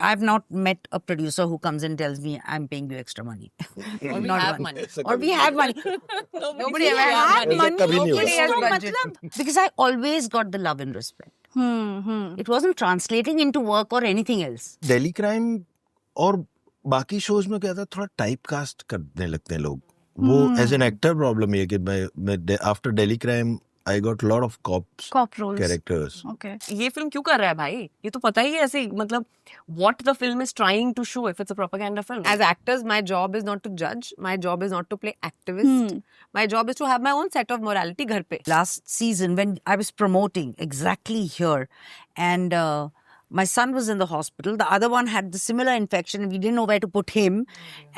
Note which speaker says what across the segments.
Speaker 1: I've not met a producer who comes and tells me I'm paying you extra money.
Speaker 2: Or we
Speaker 1: Not
Speaker 2: have
Speaker 1: one.
Speaker 2: money.
Speaker 1: Or we have money.
Speaker 2: Nobody
Speaker 1: We
Speaker 2: ever
Speaker 1: had
Speaker 2: had money.
Speaker 1: money.
Speaker 2: Nobody has
Speaker 1: इसका
Speaker 2: budget.
Speaker 1: मतलब- because I always got the love and respect. It wasn't translating into work or anything else.
Speaker 3: Delhi crime और बाकी shows में क्या था, थोड़ा type cast करने लगते हैं लोग. वो एज एन एक्टर प्रॉब्लम ये कि मैं after Delhi crime I got lot of
Speaker 4: Cop roles.
Speaker 3: Characters.
Speaker 4: Okay.
Speaker 2: ये फिल्म क्यों कर रहा है भाई? ये तो पता ही है ऐसे, मतलब what the film is trying to show if it's a propaganda film. As actors, my job is not to judge. My job is not to play activist. My job is to have my own set of morality घर पे.
Speaker 1: Last season, when I was promoting exactly here, and my son was in the hospital, the other one had the similar infection, and we didn't know where to put him,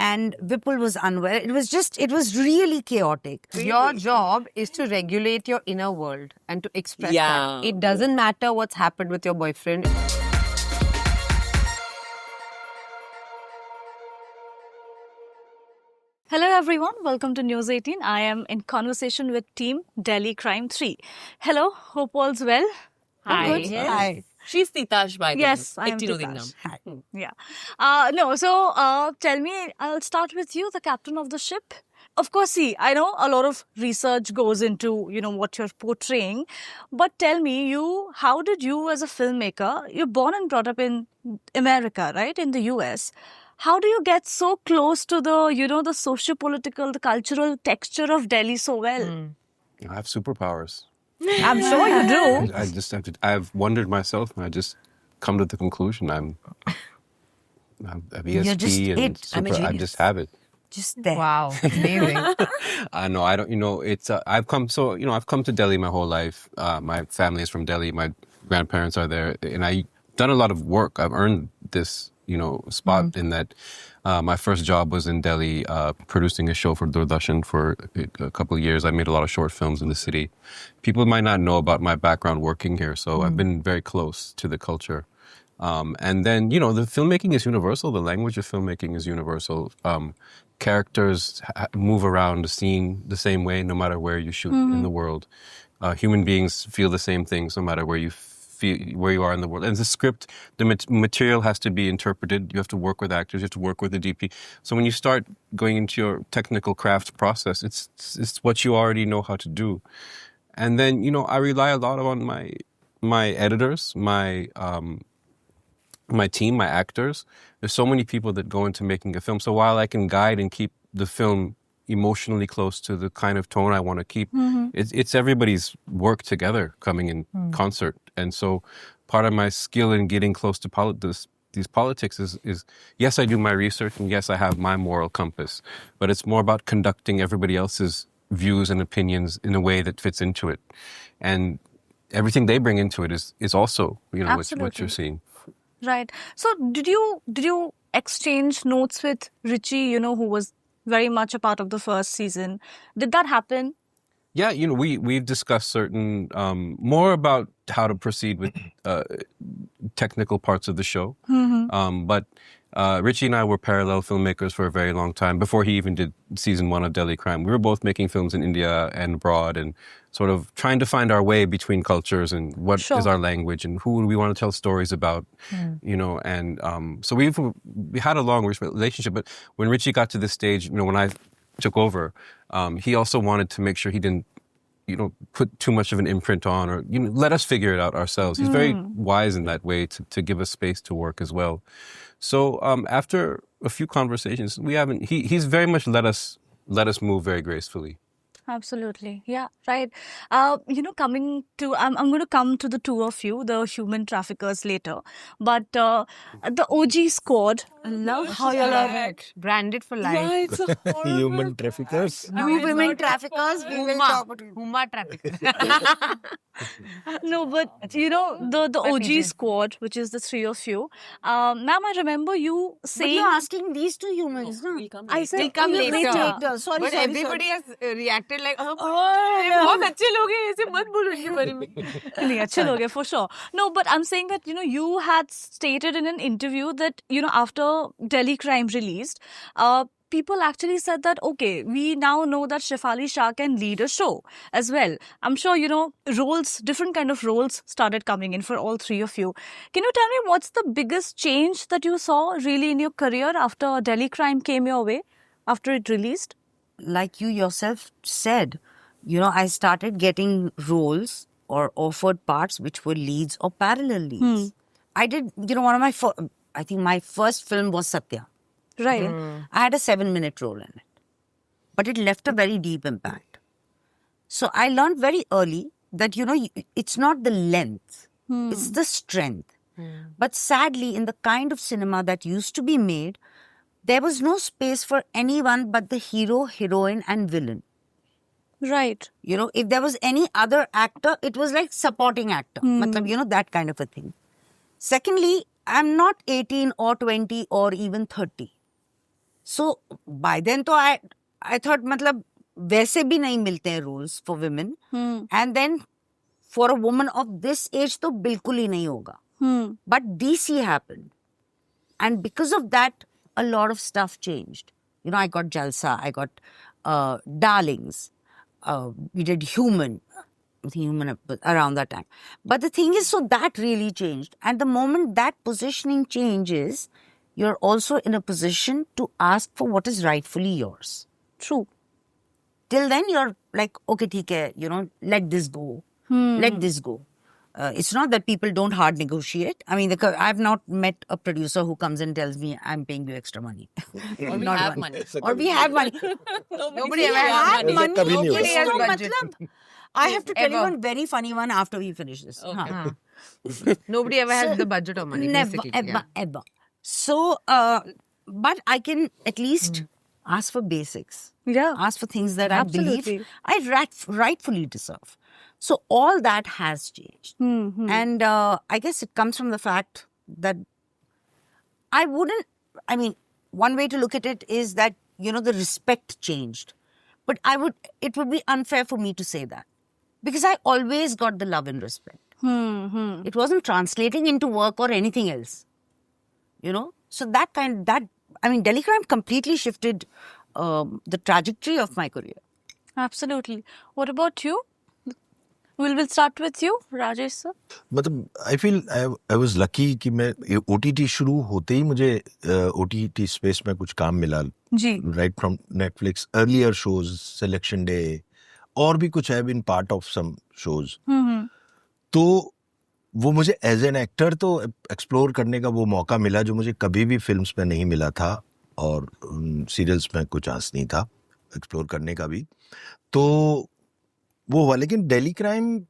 Speaker 1: and Vipul was unwell. It was really chaotic.
Speaker 2: Your job is to regulate your inner world and to express that. It doesn't matter what's happened with your boyfriend.
Speaker 4: Hello everyone, welcome to News 18. I am in conversation with team Delhi Crime 3. Hello, hope all's well.
Speaker 2: Hi.
Speaker 4: Good.
Speaker 2: Yes.
Speaker 1: Hi.
Speaker 2: She's Titash by the way.
Speaker 4: Yes, I am
Speaker 2: Ekti
Speaker 4: Titash.
Speaker 2: Nodingnam.
Speaker 1: Hi.
Speaker 4: Yeah. No, so tell me, I'll start with you, the captain of the ship. Of course, see, I know a lot of research goes into, what you're portraying. But tell me, how did you as a filmmaker, you're born and brought up in America, right? In the US. How do you get so close to the, the socio-political, the cultural texture of Delhi so well?
Speaker 5: I have superpowers.
Speaker 4: I'm sure you do.
Speaker 5: I just have to. I've wondered myself, and I just come to the conclusion I'm ESP
Speaker 1: just
Speaker 5: and
Speaker 1: it. I'm a
Speaker 5: super. I
Speaker 1: genius.
Speaker 5: just have it.
Speaker 1: Just there.
Speaker 2: Wow, amazing.
Speaker 5: I know. I don't. It's. I've come. So I've come to Delhi my whole life. My family is from Delhi. My grandparents are there, and I've done a lot of work. I've earned this, spot in that. My first job was in Delhi, producing a show for Doordarshan for a couple of years. I made a lot of short films in the city. People might not know about my background working here, so I've been very close to the culture. And then, the filmmaking is universal. The language of filmmaking is universal. Characters move around the scene the same way, no matter where you shoot in the world. Human beings feel the same things, no matter where you are in the world. And the script, the material has to be interpreted. You have to work with actors. You have to work with the DP. So when you start going into your technical craft process, it's what you already know how to do. And then, I rely a lot on my editors, my team, my actors. There's so many people that go into making a film. So while I can guide and keep the film emotionally close to the kind of tone I want to keep, it's everybody's work together coming in concert. And so part of my skill in getting close to these politics is, yes, I do my research, and yes, I have my moral compass, but it's more about conducting everybody else's views and opinions in a way that fits into it. And everything they bring into it is also, what you're seeing.
Speaker 4: Right. So did you exchange notes with Richie, who was very much a part of the first season? Did that happen?
Speaker 5: Yeah, we've discussed certain more about how to proceed with technical parts of the show. But Richie and I were parallel filmmakers for a very long time before he even did season 1 of Delhi Crime. We were both making films in India and abroad, and sort of trying to find our way between cultures and what is our language and who do we want to tell stories about, And so we had a long relationship. But when Richie got to this stage, when I took over, he also wanted to make sure he didn't, put too much of an imprint on, or let us figure it out ourselves. He's very wise in that way to give us space to work as well. So after a few conversations, he's very much let us move very gracefully.
Speaker 4: Absolutely. Yeah, right. Coming to, I'm going to come to the two of you, the human traffickers, later. But the OG squad,
Speaker 2: I love
Speaker 4: how you are
Speaker 2: branded for life.
Speaker 4: Yeah, it's a horrible.
Speaker 3: Human traffickers.
Speaker 1: We women traffickers, we will talk about it.
Speaker 2: Huma traffickers.
Speaker 4: No, but the OG squad, which is the three of you. Ma'am, I remember you
Speaker 1: But
Speaker 4: saying.
Speaker 1: you're asking these two humans, no?
Speaker 4: I said,
Speaker 2: We'll come
Speaker 4: you
Speaker 2: later.
Speaker 4: later.
Speaker 1: Sorry,
Speaker 2: But
Speaker 1: sorry,
Speaker 2: everybody
Speaker 1: sorry.
Speaker 2: has reacted like, बहुत अच्छे लोग हैं, ऐसे मत बोलो उनके बारे में.
Speaker 4: नहीं, अच्छे लोग हैं, for sure. No, but I'm saying that, you had stated in an interview that, after Delhi Crime released, people actually said that, okay, we now know that Shefali Shah can lead a show as well. I'm sure, roles, different kind of roles started coming in for all three of you. Can you tell me what's the biggest change that you saw really in your career after Delhi Crime came your way, after it released?
Speaker 1: Like you yourself said, I started getting roles or offered parts which were leads or parallel leads. I did, one of my, I think my first film was Satya.
Speaker 4: Right.
Speaker 1: I had a 7-minute role in it, but it left a very deep impact. So I learned very early that, it's not the length, it's the strength. But sadly, in the kind of cinema that used to be made, there was no space for anyone but the hero, heroine and villain.
Speaker 4: Right.
Speaker 1: If there was any other actor, it was like supporting actor. Matlab, that kind of a thing. Secondly, I'm not 18 or 20 or even 30. So by then तो I thought मतलब वैसे भी नहीं मिलते हैं roles for women. And then for a woman of this age तो बिल्कुल ही नहीं होगा. But DC happened. And because of that, a lot of stuff changed. I got Jalsa, I got Darlings. We did Human around that time. But the thing is, so that really changed. And the moment that positioning changes, you're also in a position to ask for what is rightfully yours.
Speaker 4: True.
Speaker 1: Till then, you're like, okay, theek hai, let this go. Let this go. It's not that people don't hard negotiate. I mean, I've not met a producer who comes and tells me, I'm paying you extra money.
Speaker 2: Or we have money.
Speaker 1: Or we have money.
Speaker 2: Nobody ever has money.
Speaker 3: Nobody has
Speaker 1: So,
Speaker 2: budget.
Speaker 1: I have to tell you
Speaker 2: Ever.
Speaker 1: one very funny one after we finish this.
Speaker 2: Okay. Nobody ever has the budget or money.
Speaker 1: Never,
Speaker 2: basically.
Speaker 1: ever,
Speaker 2: Yeah.
Speaker 1: ever. So, but I can at least ask for basics.
Speaker 4: Yeah.
Speaker 1: Ask for things that
Speaker 4: Absolutely.
Speaker 1: I believe I rightfully deserve. So all that has changed. And I guess it comes from the fact that one way to look at it is that, the respect changed. But it would be unfair for me to say that. Because I always got the love and respect. It wasn't translating into work or anything else. So Delhi Crime completely shifted the trajectory of my career.
Speaker 4: Absolutely. What about you? We'll start with you, Rajesh sir.
Speaker 3: मतलब I feel I was lucky कि मैं OTT शुरू होते ही मुझे OTT space में कुछ काम मिला.
Speaker 4: जी.
Speaker 3: Right from Netflix, earlier shows, Selection Day, और भी कुछ have been part of some shows. तो वो मुझे एज एन एक्टर तो एक्सप्लोर करने का वो मौका मिला जो मुझे कभी भी फिल्म्स में नहीं मिला था और सीरियल्स में कुछ आस नहीं था एक्सप्लोर करने का भी. तो वो हुआ. लेकिन दिल्ली क्राइम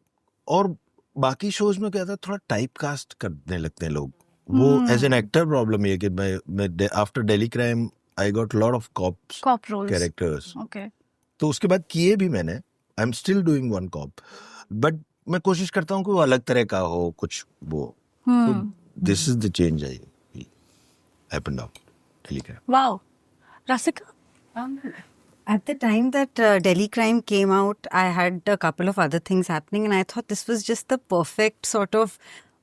Speaker 3: और बाकी शोज में क्या था, थोड़ा टाइप कास्ट करने लगते हैं लोग. वो एज एन एक्टर प्रॉब्लम ये कि मैं after Delhi crime I got lot of
Speaker 4: Cop roles.
Speaker 3: Characters.
Speaker 4: Okay.
Speaker 3: तो उसके बाद किए भी मैंने. I am still doing one cop, but मैं कोशिश करता हूँ कि वो अलग तरह का हो कुछ. वो this is the change I happened of Delhi crime.
Speaker 4: Wow. Rasika?
Speaker 6: At the time that Delhi Crime came out, I had a couple of other things happening, and I thought this was just the perfect sort of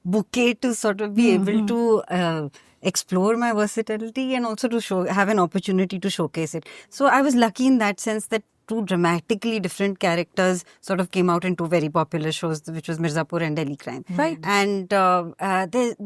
Speaker 6: bouquet to sort of be able to explore my versatility and also to have an opportunity to showcase it. So I was lucky in that sense that two dramatically different characters sort of came out in two very popular shows, which was Mirzapur and Delhi Crime.
Speaker 4: Right.
Speaker 6: And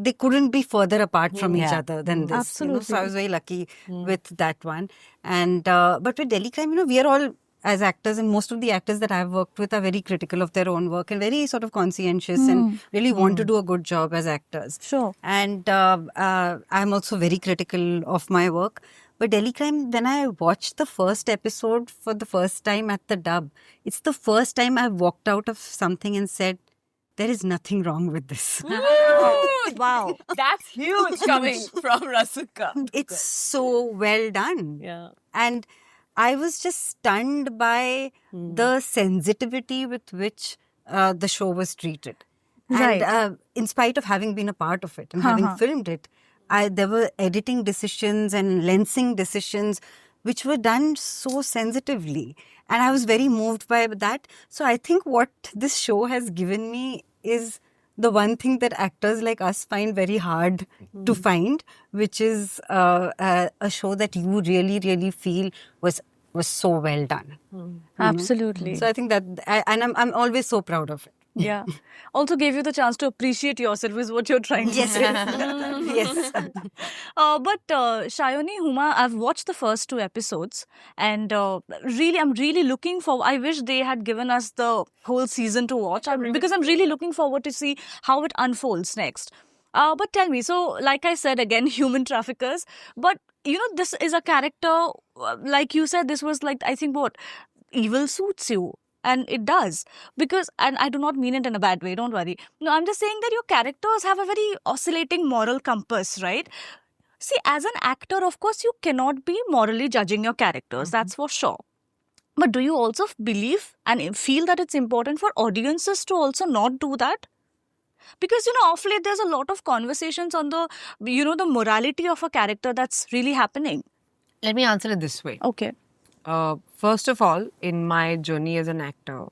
Speaker 6: they couldn't be further apart from each other than this.
Speaker 4: Absolutely.
Speaker 6: So I was very lucky with that one. And but with Delhi Crime, we are all, as actors, and most of the actors that I've worked with are very critical of their own work and very sort of conscientious and really want to do a good job as actors.
Speaker 4: Sure.
Speaker 6: And I'm also very critical of my work. But Delhi Crime, when I watched the first episode for the first time at the dub, it's the first time I've walked out of something and said, there is nothing wrong with this.
Speaker 4: Wow.
Speaker 2: That's huge coming from Rasika.
Speaker 6: It's so well done.
Speaker 2: Yeah.
Speaker 6: And I was just stunned by the sensitivity with which the show was treated.
Speaker 4: Right.
Speaker 6: And in spite of having been a part of it and having filmed it, there were editing decisions and lensing decisions which were done so sensitively. And I was very moved by that. So I think what this show has given me is the one thing that actors like us find very hard to find, which is a show that you really, really feel was so well done.
Speaker 4: Absolutely.
Speaker 6: So I think that, I'm always so proud of it.
Speaker 4: Yeah. Also gave you the chance to appreciate yourself is what you're trying to say.
Speaker 6: Yes.
Speaker 4: But Shayoni, Huma, I've watched the first 2 episodes and really, I'm really looking forward. I wish they had given us the whole season to watch because I'm really looking forward to see how it unfolds next. But tell me, so like I said again, human traffickers, but you know, this is a character, like you said, this was like, I think what, evil suits you. And it does. Because, and I do not mean it in a bad way, don't worry. No, I'm just saying that your characters have a very oscillating moral compass, right? See, as an actor, of course, you cannot be morally judging your characters, that's for sure. But do you also believe and feel that it's important for audiences to also not do that? Because, you know, of late, there's a lot of conversations on the, you know, the morality of a character that's really happening.
Speaker 2: Let me answer it this way.
Speaker 4: Okay.
Speaker 2: First of all, in my journey as an actor,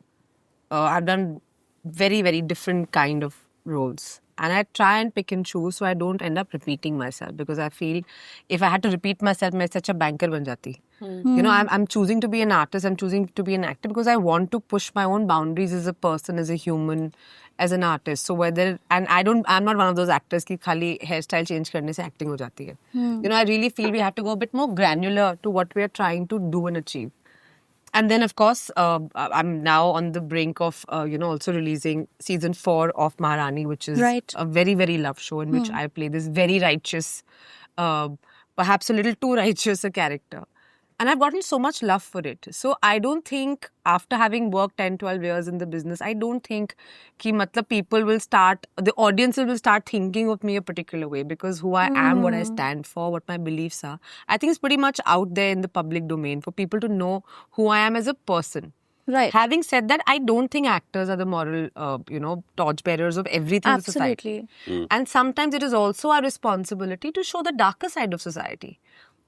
Speaker 2: I've done very, very different kind of roles. And I try and pick and choose so I don't end up repeating myself, because I feel if I had to repeat myself, I'm such a banker ban jati. You know, I'm choosing to be an artist, I'm choosing to be an actor because I want to push my own boundaries as a person, as a human, as an artist. So whether, and I'm not one of those actors ki khali hairstyle change karne se acting ho jati hai. You know, I really feel we have to go a bit more granular to what we are trying to do and achieve. And then, of course, I'm now on the brink of, you know, also releasing season 4 of Maharani, which is a very, very loved show in which I play this very righteous, perhaps a little too righteous a character. And I've gotten so much love for it. So I don't think, after having worked 10, 12 years in the business, I don't think ki matlab people will start, the audiences will start thinking of me a particular way, because who I am, what I stand for, what my beliefs are, I think it's pretty much out there in the public domain for people to know who I am as a person.
Speaker 4: Right.
Speaker 2: Having said that, I don't think actors are the moral, you know, torchbearers of everything in society. And sometimes it is also our responsibility to show the darker side of society.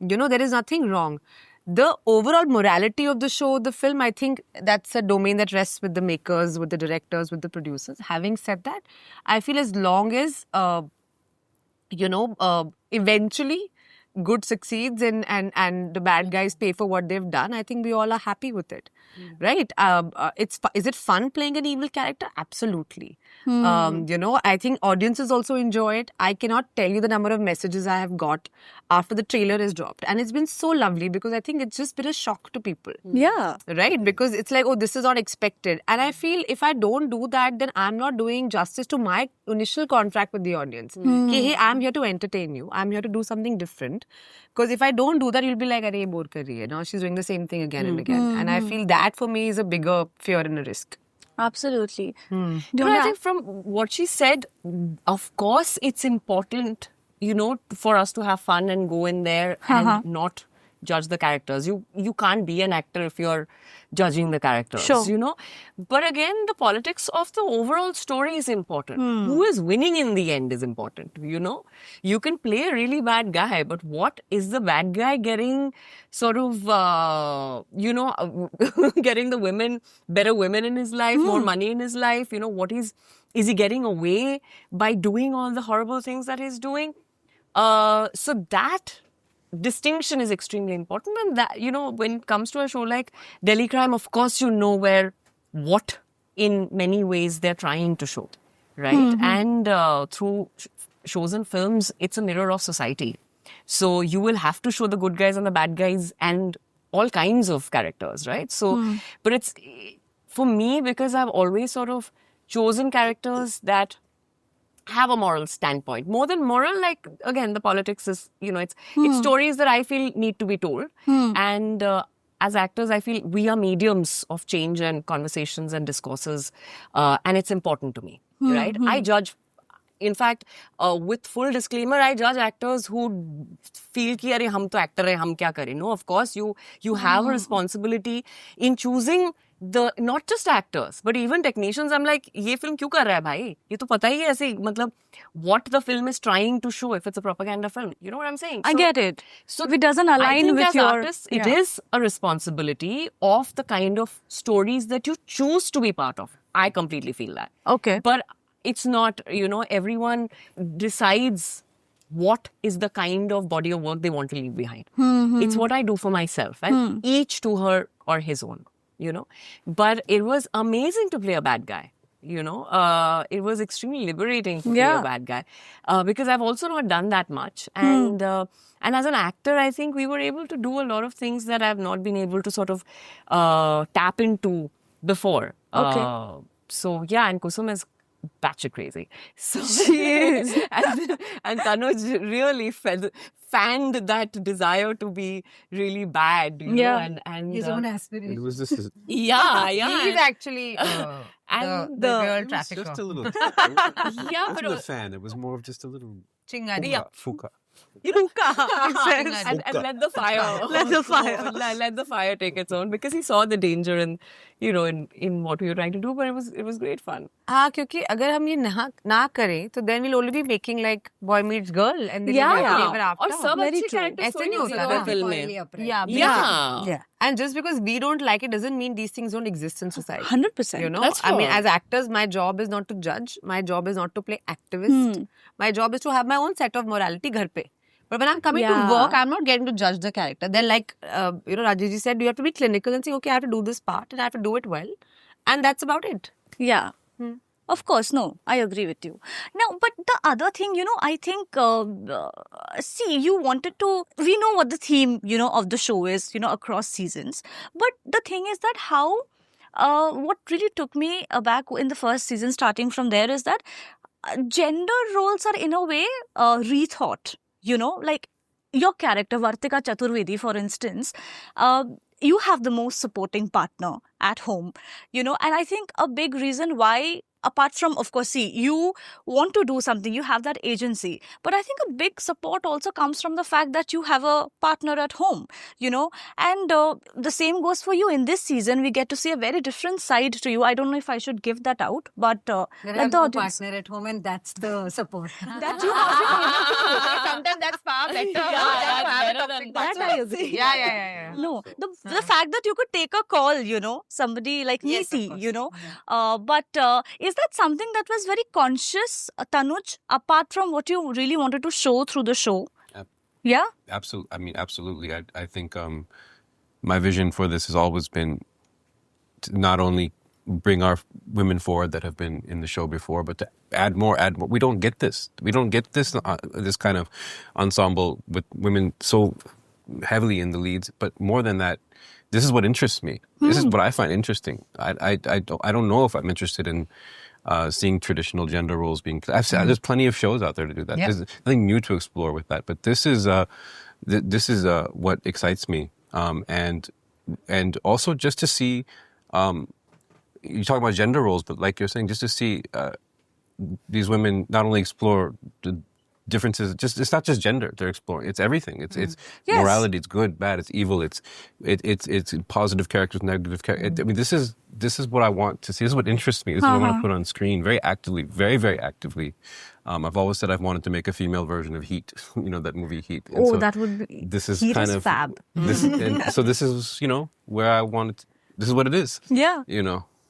Speaker 2: You know, there is nothing wrong. The overall morality of the show, the film, I think that's a domain that rests with the makers, with the directors, with the producers. Having said that, I feel as long as, you know, eventually good succeeds and the bad guys pay for what they've done, I think we all are happy with it. Right? Is it fun playing an evil character? Absolutely. You know, I think audiences also enjoy it. I cannot tell you the number of messages I have got after the trailer is dropped. And it's been so lovely because I think it's just been a shock to people.
Speaker 4: Yeah.
Speaker 2: Right? Because it's like, oh, this is unexpected. And I feel if I don't do that, then I'm not doing justice to my initial contract with the audience. Ki, hey, I'm here to entertain you. I'm here to do something different. Because if I don't do that, you'll be like, arey, bore kar rahi hai. Now she's doing the same thing again and again. And I feel that for me is a bigger fear and a risk.
Speaker 4: Absolutely.
Speaker 2: I think from what she said, of course, it's important, you know, for us to have fun and go in there and not judge the characters. You can't be an actor if you're judging the characters, you know. But again, the politics of the overall story is important. Who is winning in the end is important, you know. You can play a really bad guy, but what is the bad guy getting sort of, you know, getting the women, better women in his life, more money in his life, you know, is he getting away by doing all the horrible things that he's doing? So that distinction is extremely important, and that, you know, when it comes to a show like Delhi Crime, of course you know what in many ways they're trying to show, right? And through shows and films, it's a mirror of society, so you will have to show the good guys and the bad guys and all kinds of characters, right? So but it's, for me, because I've always sort of chosen characters that have a moral standpoint. More than moral, like, again, the politics is, you know, it's stories that I feel need to be told. And as actors, I feel we are mediums of change and conversations and discourses. And it's important to me, right? I judge, in fact, with full disclaimer, I judge actors who feel ki, arey, hum to actor hai, hum kya kare. No, of course, you have a responsibility in choosing the, not just actors, but even technicians. I'm like, ye film kyun kar raha hai bhai? Ye to pata hi hai aise, matlab, what the film is trying to show if it's a propaganda film. You know what I'm saying?
Speaker 4: I get it. So if it doesn't align
Speaker 2: I think
Speaker 4: with
Speaker 2: as
Speaker 4: your
Speaker 2: artists, it is a responsibility of the kind of stories that you choose to be part of. I completely feel that.
Speaker 4: Okay.
Speaker 2: But it's not, everyone decides what is the kind of body of work they want to leave behind. It's what I do for myself, and each to her or his own, But it was amazing to play a bad guy. It was extremely liberating to play a bad guy because I've also not done that much. And as an actor, I think we were able to do a lot of things that I've not been able to sort of tap into before.
Speaker 4: Okay.
Speaker 2: So yeah, and Kusum is batshit crazy. So she is. And Tanuj really fanned that desire to be really bad, and
Speaker 6: His own aspiration.
Speaker 5: It was just
Speaker 2: yeah.
Speaker 6: He's actually
Speaker 2: And
Speaker 6: the real
Speaker 5: it was
Speaker 6: trafficker.
Speaker 5: just a little.
Speaker 2: yeah,
Speaker 5: It
Speaker 2: but
Speaker 5: wasn't a fan. It was more of just a little.
Speaker 6: Chingadi.
Speaker 5: Fuka.
Speaker 2: and let the fire let the fire take its own, because he saw the danger in in what we were trying to do, but it was great fun.
Speaker 6: हाँ, क्योंकि अगर हम ये ना करें तो then we'll only be making like boy meets girl and then
Speaker 2: Yeah.
Speaker 6: we'll ever after.
Speaker 2: और सब
Speaker 4: Very
Speaker 2: अच्छे
Speaker 4: true.
Speaker 2: characters
Speaker 6: ऐसे
Speaker 2: थोड़ी
Speaker 6: नहीं
Speaker 2: होते
Speaker 6: होता
Speaker 2: हैं
Speaker 6: ना
Speaker 2: फिल्म में.
Speaker 4: Yeah.
Speaker 2: Yeah.
Speaker 6: And just because we don't like it doesn't mean these things don't exist in society.
Speaker 4: 100%.
Speaker 2: That's
Speaker 6: I mean,
Speaker 2: true.
Speaker 6: as actors, my job is not to judge. My job is not to play activist. My job is to have my own set of morality ghar pe. But when I'm coming
Speaker 4: Yeah.
Speaker 6: to work, I'm not getting to judge the character. Then, like, Rajesh ji said, you have to be clinical and say, okay, I have to do this part and I have to do it well. And that's about it.
Speaker 4: Yeah. Of course, no, I agree with you. Now, but the other thing, I think, see, you wanted to, we know what the theme, of the show is, across seasons. But the thing is that what really took me aback in the first season, starting from there, is that gender roles are in a way rethought, like your character, Vartika Chaturvedi, for instance, you have the most supporting partner at home, and I think a big reason why, apart from, of course, see, you want to do something, you have that agency, but I think a big support also comes from the fact that you have a partner at home, and the same goes for you. In this season, we get to see a very different side to you. I don't know if I should give that out, but let the audience...
Speaker 6: partner at home and that's the support.
Speaker 4: That you have
Speaker 6: Sometimes that's far better.
Speaker 2: Yeah, that's better than
Speaker 4: that I agree.
Speaker 6: Yeah.
Speaker 4: No, the fact that you could take a call, somebody like
Speaker 6: Yes, of
Speaker 4: Neeti,
Speaker 6: course.
Speaker 4: but is that something that was very conscious, Tanuj, apart from what you really wanted to show through the show?
Speaker 5: Yep.
Speaker 4: Yeah?
Speaker 5: Absolutely. I mean, absolutely. I think my vision for this has always been to not only bring our women forward that have been in the show before, but to add more. We don't get this. We don't get this this kind of ensemble with women so heavily in the leads. But more than that, this is what interests me. This is what I find interesting. I don't know if I'm interested in seeing traditional gender roles being. There's plenty of shows out there to do that.
Speaker 6: Yeah.
Speaker 5: There's nothing new to explore with that. But this is what excites me. And also just to see. You talk about gender roles, but like you're saying, just to see these women not only explore the differences, it's not just gender they're exploring, it's everything. It's
Speaker 4: Yes.
Speaker 5: morality, it's good, bad, it's evil, it's positive characters, negative characters. I mean, this is what I want to see. This is what interests me. This is what I want to put on screen very actively, very, very actively. I've always said I've wanted to make a female version of Heat, that movie Heat. And
Speaker 4: Oh,
Speaker 5: so
Speaker 4: that would be...
Speaker 5: this is
Speaker 4: Heat
Speaker 5: kind
Speaker 4: is
Speaker 5: of
Speaker 4: fab.
Speaker 5: This, and so this is where I wanted. This is what it is.
Speaker 4: Yeah.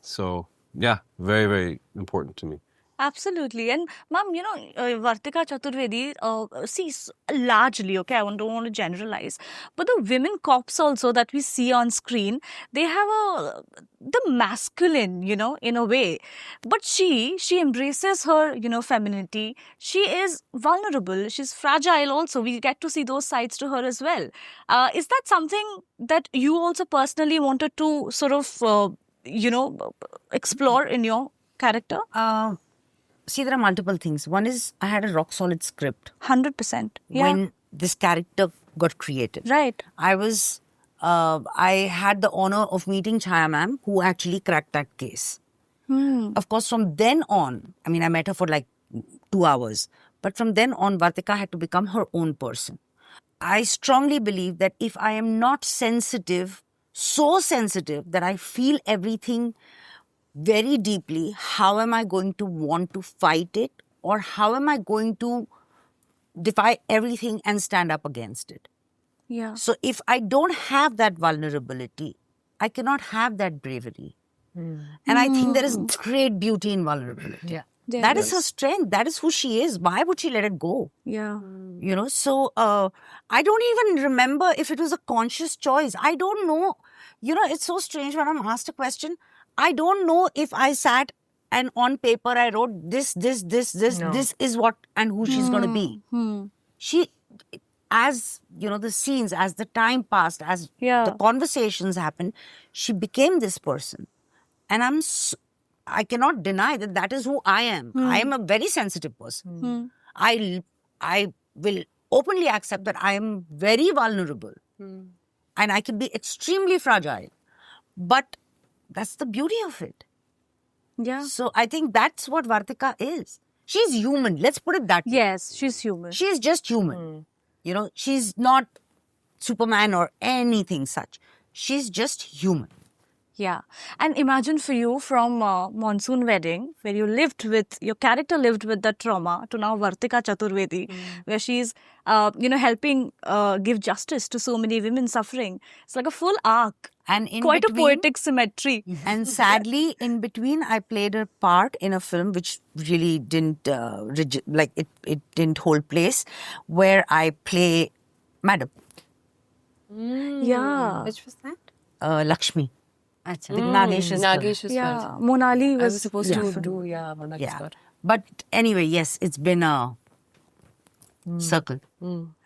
Speaker 5: So yeah, very, very important to me.
Speaker 4: Absolutely. And ma'am, Vartika Chaturvedi, see, largely, okay, I don't want to generalize, but the women cops also that we see on screen, they have the masculine, in a way. But she embraces her, femininity. She is vulnerable. She's fragile also. We get to see those sides to her as well. Is that something that you also personally wanted to sort of, explore in your character?
Speaker 1: See, there are multiple things. One is I had a rock solid script
Speaker 4: 100%. Yeah.
Speaker 1: when this character got created.
Speaker 4: Right.
Speaker 1: I had the honor of meeting Chaya ma'am, who actually cracked that case. Of course, from then on, I mean, I met her for like 2 hours, but from then on, Vartika had to become her own person. I strongly believe that if I am not sensitive, so sensitive that I feel everything very deeply, how am I going to want to fight it? Or how am I going to defy everything and stand up against it?
Speaker 4: Yeah.
Speaker 1: So if I don't have that vulnerability, I cannot have that bravery. And I think there is great beauty in vulnerability.
Speaker 6: Yeah.
Speaker 1: That is her strength. That is who she is. Why would she let it go?
Speaker 4: Yeah.
Speaker 1: You know, so I don't even remember if it was a conscious choice. I don't know. You know, it's so strange when I'm asked a question. I don't know if I sat and on paper I wrote this is what and who she's going to be. She, as you know, the scenes, as the time passed, as the conversations happened, she became this person. And I cannot deny that that is who I am. I am a very sensitive person. I will openly accept that I am very vulnerable. And I can be extremely fragile. But that's the beauty of it.
Speaker 4: Yeah.
Speaker 1: So I think that's what Vartika is. She's human. Let's put it that way.
Speaker 4: Yes, she's human.
Speaker 1: She's just human. You know, she's not Superman or anything such. She's just human.
Speaker 4: Yeah. And imagine for you from Monsoon Wedding, where your character lived with the trauma, to now Vartika Chaturvedi, where she's, helping give justice to so many women suffering. It's like a full arc.
Speaker 1: And in
Speaker 4: Quite
Speaker 1: between,
Speaker 4: a poetic symmetry.
Speaker 1: And sadly, in between, I played a part in a film which really didn't, it didn't hold place, where I play Madam.
Speaker 4: Yeah.
Speaker 6: Which was that?
Speaker 1: Lakshmi.
Speaker 6: Achha.
Speaker 1: With Nagesh's
Speaker 2: Nagesh's
Speaker 4: Yeah. Monali
Speaker 2: I
Speaker 4: was
Speaker 2: was supposed to do, Monali's
Speaker 1: Yeah.
Speaker 2: part.
Speaker 1: But anyway, yes, it's been a circle.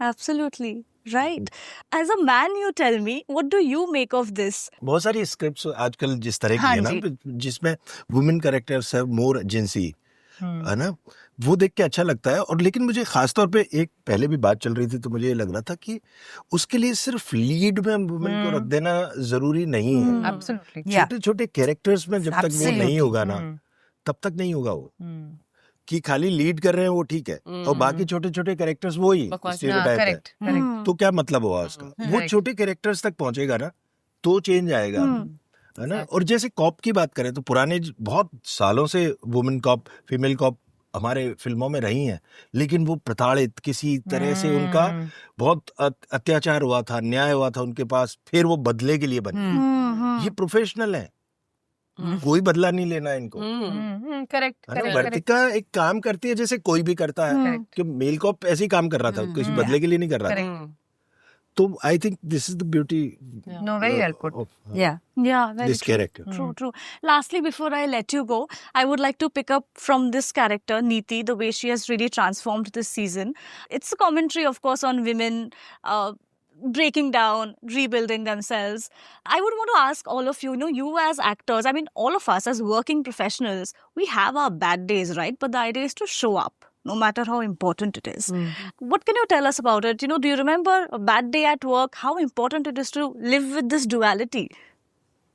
Speaker 4: Absolutely. Right. As a man, you tell me, what do you make of this?
Speaker 3: बहुत सारी scripts आजकल जिस तरह की है ना, जिसमें women characters है, मोर एजेंसी है ना, वो देख के अच्छा लगता है. और लेकिन मुझे खास तौर पे एक पहले भी बात चल रही थी, तो मुझे ये लग रहा था कि उसके लिए सिर्फ लीड में वुमेन को रख देना जरूरी नहीं है.
Speaker 2: Absolutely.
Speaker 3: छोटे छोटे कैरेक्टर्स में जब तक वो नहीं होगा ना, तब तक नहीं होगा वो. कि खाली लीड कर रहे हैं वो ठीक है, और बाकी छोटे छोटे कैरेक्टर्स वो ही स्टीरियोटाइप है.
Speaker 2: Correct.
Speaker 3: तो क्या मतलब हुआ उसका? वो छोटे कैरेक्टर्स तक पहुंचेगा ना, तो चेंज आएगा, है ना. और जैसे कॉप की बात करें, तो पुराने बहुत सालों से वुमेन कॉप, फीमेल कॉप हमारे फिल्मों में रही हैं, लेकिन वो प्रताड़ित, किसी तरह से उनका बहुत अत्याचार हुआ था, अन्याय हुआ था उनके पास, फिर वो बदले के लिए बने. ये प्रोफेशनल है, कोई बदला नहीं लेना है इनको.
Speaker 2: Correct.
Speaker 3: वर्तिका एक काम करती है जैसे कोई भी करता है, कि मेल कॉप ऐसे ही काम कर रहा था, किसी बदले के लिए नहीं कर रहा था. तो I think this is the beauty.
Speaker 2: No, very well put.
Speaker 1: Yeah.
Speaker 4: Yeah, very
Speaker 3: This
Speaker 4: true.
Speaker 3: character.
Speaker 4: True. Lastly, before I let you go, I would like to pick up from this character, Neeti, the way she has really transformed this season. It's a commentary, of course, on women breaking down, rebuilding themselves. I would want to ask all of you, you as actors, I mean, all of us as working professionals, we have our bad days, right? But the idea is to show up, no matter how important it is. What can you tell us about it? Do you remember a bad day at work, how important it is to live with this duality?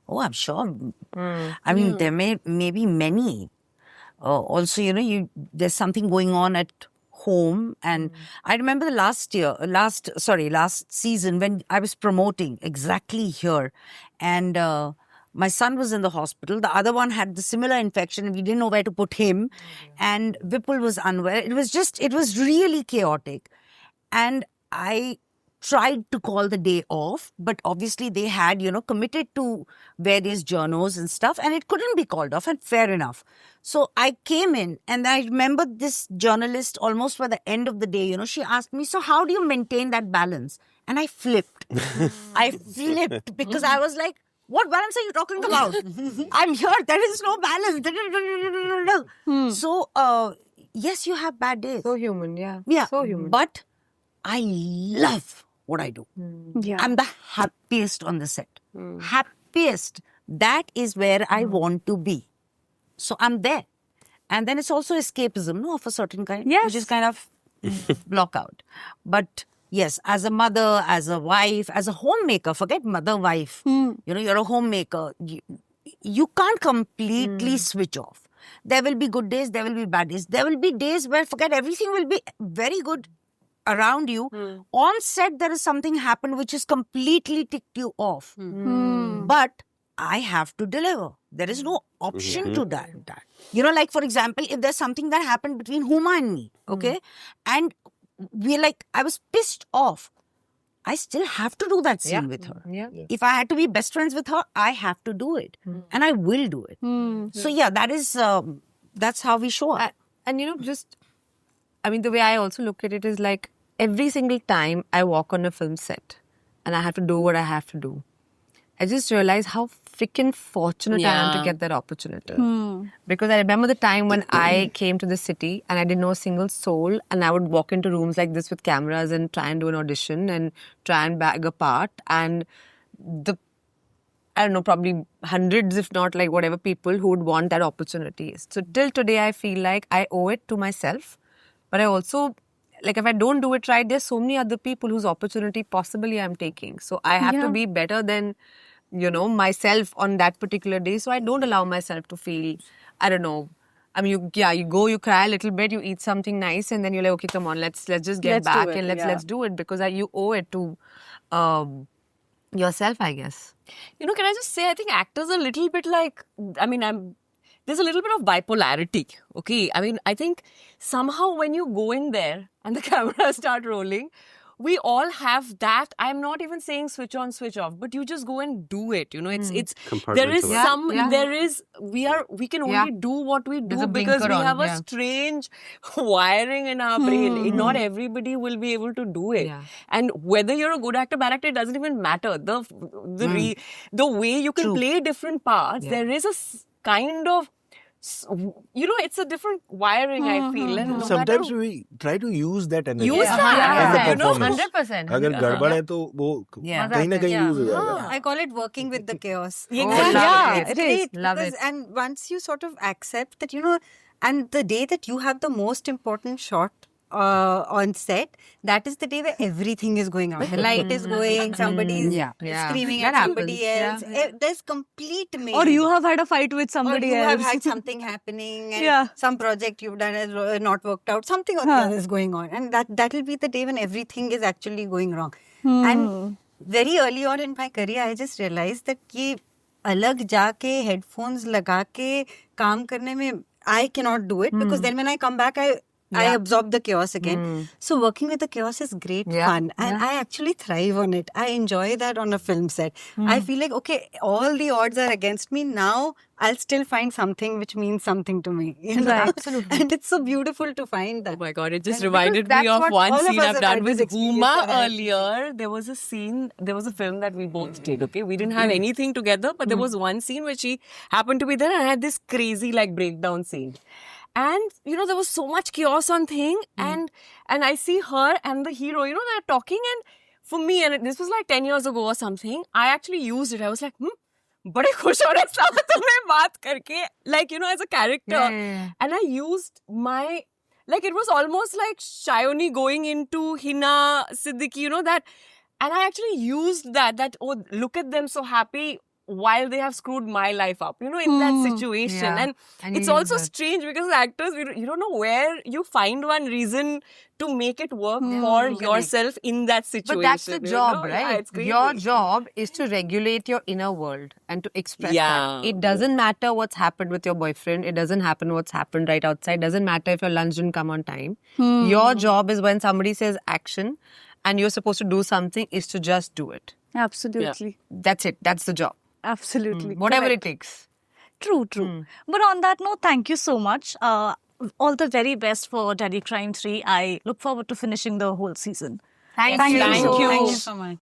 Speaker 1: Oh, I'm sure. I mean, there may be many. Also, there's something going on at home. And I remember the last season when I was promoting exactly here. And my son was in the hospital. The other one had the similar infection. We didn't know where to put him. And Vipul was unwell. It was really chaotic. And I tried to call the day off, but obviously they had, committed to various journos and stuff, and it couldn't be called off, and fair enough. So I came in, and I remember this journalist almost by the end of the day, she asked me, so how do you maintain that balance? And I flipped. Because I was like, what balance are you talking about? I'm here. There is no balance. So, yes, you have bad days.
Speaker 2: So human, yeah. So human.
Speaker 1: But I love what I do.
Speaker 4: Yeah.
Speaker 1: I'm the happiest on the set. Happiest. That is where I want to be. So I'm there. And then it's also escapism, of a certain kind.
Speaker 4: Yes.
Speaker 1: Which is kind of block out. But yes, as a mother, as a wife, as a homemaker, forget mother, wife. You're a homemaker. You can't completely switch off. There will be good days, there will be bad days. There will be days where, forget, everything will be very good around you. On set, there is something happened which has completely ticked you off. But I have to deliver. There is no option to that. Like, for example, if there's something that happened between Huma and me, okay? And we're like, I was pissed off. I still have to do that scene with her.
Speaker 2: Yeah.
Speaker 1: If I had to be best friends with her, I have to do it. And I will do it. So yeah, that is that's how we show up.
Speaker 2: And you know, just, I mean, the way I also look at it is like every single time I walk on a film set and I have to do what I have to do, I just realize how freaking fortunate I am to get that opportunity. Because I remember the time when I came to the city and I didn't know a single soul, and I would walk into rooms like this with cameras and try and do an audition and try and bag a part. And I don't know, probably hundreds, if not like whatever people who would want that opportunity. So till today, I feel like I owe it to myself. But I also, like if I don't do it right, there's so many other people whose opportunity possibly I'm taking. So I have to be better than, you know, myself on that particular day. So I don't allow myself to feel, I don't know. I mean, you go, you cry a little bit, you eat something nice, and then you're like, okay, come on, let's just get back and let's do it, because you owe it to yourself, I guess. You know, can I just say, I think actors are a little bit like, I mean, there's a little bit of bipolarity, okay? I mean, I think somehow when you go in there and the cameras start rolling, we all have that. I'm not even saying switch on, switch off, but you just go and do it. You know, it's there is we can only do what we do because we have a strange wiring in our brain. Not everybody will be able to do it. And whether you're a good actor, bad actor, it doesn't even matter. The way you can play different parts, there is a kind of, you know, it's a different wiring, I feel. And
Speaker 3: sometimes we try to use that energy.
Speaker 2: Use that,
Speaker 3: you know,
Speaker 2: 100%.
Speaker 3: अगर गड़बड़ है तो वो कहीं ना कहीं use हो जाएगा.
Speaker 6: I call it working with the chaos.
Speaker 2: Exactly.
Speaker 6: It's great. Love it. And once you sort of accept that, you know, and the day that you have the most important shot on set, that is the day where everything is going on. The light is going, somebody is screaming at somebody else. There's complete mayhem.
Speaker 4: Or you have had a fight with somebody
Speaker 6: or you
Speaker 4: else.
Speaker 6: have had something happening and some project you've done has not worked out. Something or the other is going on. And that will be the day when everything is actually going wrong. And very early on in my career, I just realized that ये अलग जाके headphones लगा के काम करने में I cannot do it, because then when I come back, I absorb the chaos again. So working with the chaos is great fun. And I actually thrive on it. I enjoy that on a film set. I feel like, okay, all the odds are against me. Now I'll still find something which means something to me. You know?
Speaker 2: Absolutely.
Speaker 6: And it's so beautiful to find that.
Speaker 2: Oh my God, it just reminded me of one scene I've done with Uma earlier. There was a scene, there was a film that we both did, okay? We didn't have anything together, but there was one scene where she happened to be there and I had this crazy like breakdown scene. And, you know, there was so much chaos on thing. And I see her and the hero, you know, they're talking. And for me, and this was like 10 years ago or something, I actually used it. I was like, बड़े खुश हो रहे सब तुम्हें बात करके, like, you know, as a character. And I used my, like, it was almost like Shayoni going into Hina Siddiqui, you know, that. And I actually used that, oh, look at them so happy while they have screwed my life up, you know, in that situation. And it's also strange because actors, you don't know where you find one reason to make it work for yourself in that situation.
Speaker 1: But that's the job, right?
Speaker 2: Yeah, it's crazy.
Speaker 1: Your job is to regulate your inner world and to express that. It doesn't matter what's happened with your boyfriend. It doesn't happen what's happened right outside. It doesn't matter if your lunch didn't come on time. Your job is when somebody says action and you're supposed to do something is to just do it.
Speaker 4: Absolutely.
Speaker 1: That's it. That's the job.
Speaker 4: Absolutely.
Speaker 1: Whatever it takes.
Speaker 4: True. But on that note, thank you so much. All the very best for Delhi Crime 3. I look forward to finishing the whole season.
Speaker 1: Thank you.
Speaker 6: Thank you so much.